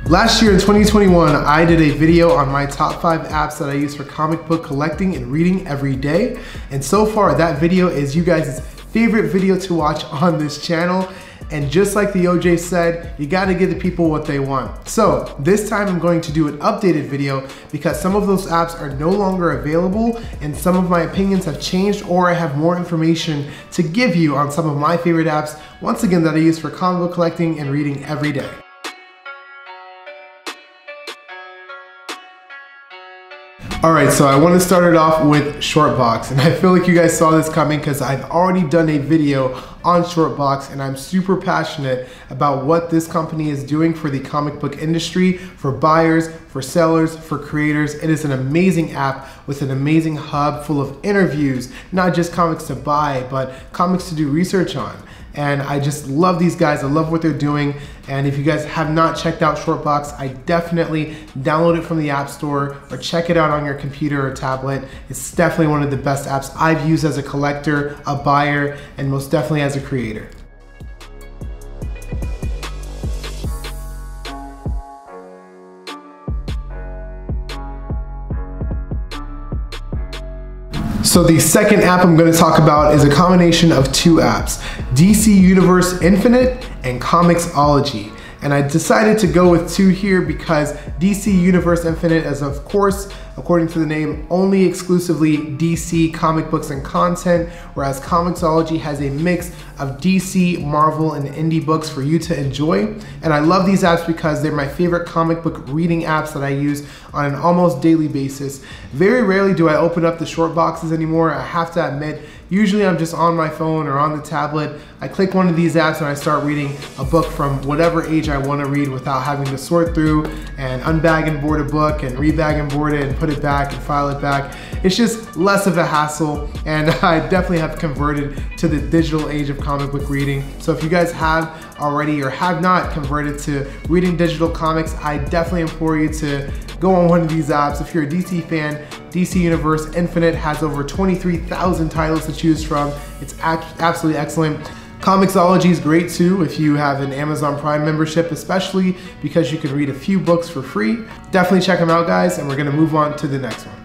Last year in 2021, I did a video on my top 5 apps that I use for comic book collecting and reading every day. And so far, that video is you guys' favorite video to watch on this channel. And just like the OJ said, you gotta give the people what they want. So this time I'm going to do an updated video because some of those apps are no longer available and some of my opinions have changed, or I have more information to give you on some of my favorite apps, once again, that I use for comic book collecting and reading every day. Alright, so I want to start it off with Shortbox, and I feel like you guys saw this coming because I've already done a video on Shortbox and I'm super passionate about what this company is doing for the comic book industry, for buyers, for sellers, for creators. It is an amazing app with an amazing hub full of interviews, not just comics to buy, but comics to do research on. And I just love these guys, I love what they're doing. And if you guys have not checked out Shortbox, I definitely download it from the App Store or check it out on your computer or tablet. It's definitely one of the best apps I've used as a collector, a buyer, and most definitely as a creator. So the second app I'm going to talk about is a combination of 2 apps, DC Universe Infinite and Comicsology. And I decided to go with 2 here because DC Universe Infinite is, of course, according to the name, only exclusively DC comic books and content, whereas Comicsology has a mix of DC, Marvel, and indie books for you to enjoy. And I love these apps because they're my favorite comic book reading apps that I use on an almost daily basis. Very rarely do I open up the short boxes anymore, I have to admit. Usually I'm just on my phone or on the tablet. I click one of these apps and I start reading a book from whatever age I want to read without having to sort through and unbag and board a book and rebag and board it and put it back and file it back. It's just less of a hassle, and I definitely have converted to the digital age of comic book reading. So if you guys have already or have not converted to reading digital comics, I definitely implore you to go on one of these apps. If you're a DC fan, DC Universe Infinite has over 23,000 titles to choose from. It's absolutely excellent. Comicsology is great too if you have an Amazon Prime membership, especially because you can read a few books for free. Definitely check them out, guys, and we're gonna move on to the next one.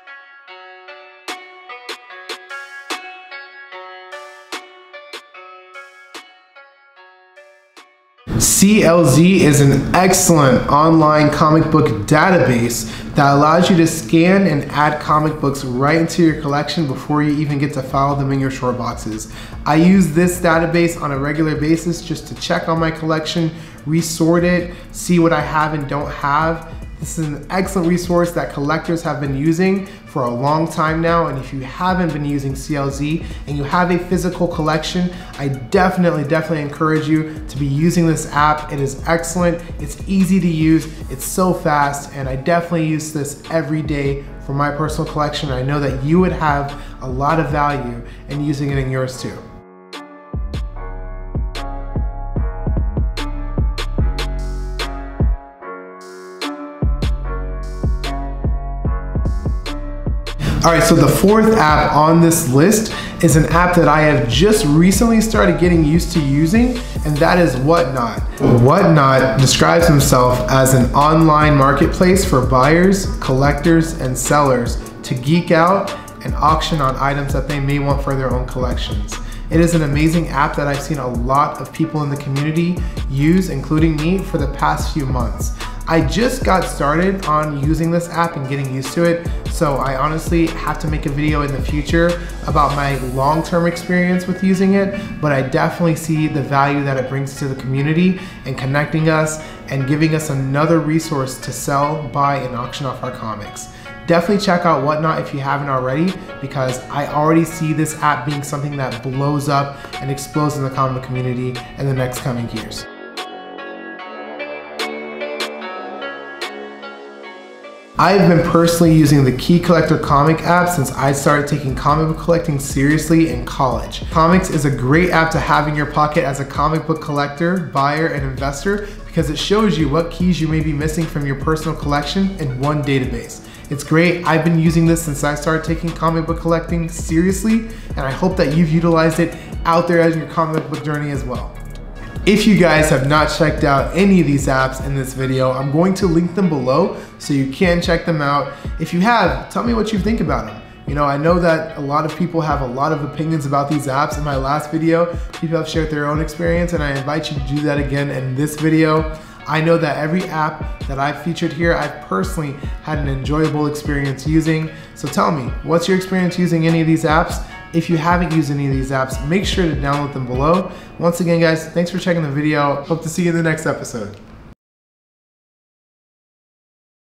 CLZ is an excellent online comic book database that allows you to scan and add comic books right into your collection before you even get to file them in your short boxes. I use this database on a regular basis just to check on my collection, resort it, see what I have and don't have. This is an excellent resource that collectors have been using for a long time now, and if you haven't been using CLZ and you have a physical collection, I definitely encourage you to be using this app. It is excellent, it's easy to use, it's so fast, and I definitely use this every day for my personal collection. I know that you would have a lot of value in using it in yours too. Alright, so the 4th app on this list is an app that I have just recently started getting used to using, and that is Whatnot. Whatnot describes himself as an online marketplace for buyers, collectors, and sellers to geek out and auction on items that they may want for their own collections. It is an amazing app that I've seen a lot of people in the community use, including me, for the past few months. I just got started on using this app and getting used to it, so I honestly have to make a video in the future about my long-term experience with using it, but I definitely see the value that it brings to the community and connecting us and giving us another resource to sell, buy, and auction off our comics. Definitely check out Whatnot if you haven't already, because I already see this app being something that blows up and explodes in the comic community in the next coming years. I've been personally using the Key Collector comic app since I started taking comic book collecting seriously in college. Comics is a great app to have in your pocket as a comic book collector, buyer, and investor because it shows you what keys you may be missing from your personal collection in one database. It's great. I've been using this since I started taking comic book collecting seriously, and I hope that you've utilized it out there as your comic book journey as well. If you guys have not checked out any of these apps in this video, I'm going to link them below so you can check them out. If you have, tell me what you think about them. You know, I know that a lot of people have a lot of opinions about these apps. In my last video, people have shared their own experience, and I invite you to do that again in this video. I know that every app that I've featured here, I've personally had an enjoyable experience using. So tell me, what's your experience using any of these apps? If you haven't used any of these apps, make sure to download them below. Once again, guys, thanks for checking the video. Hope to see you in the next episode.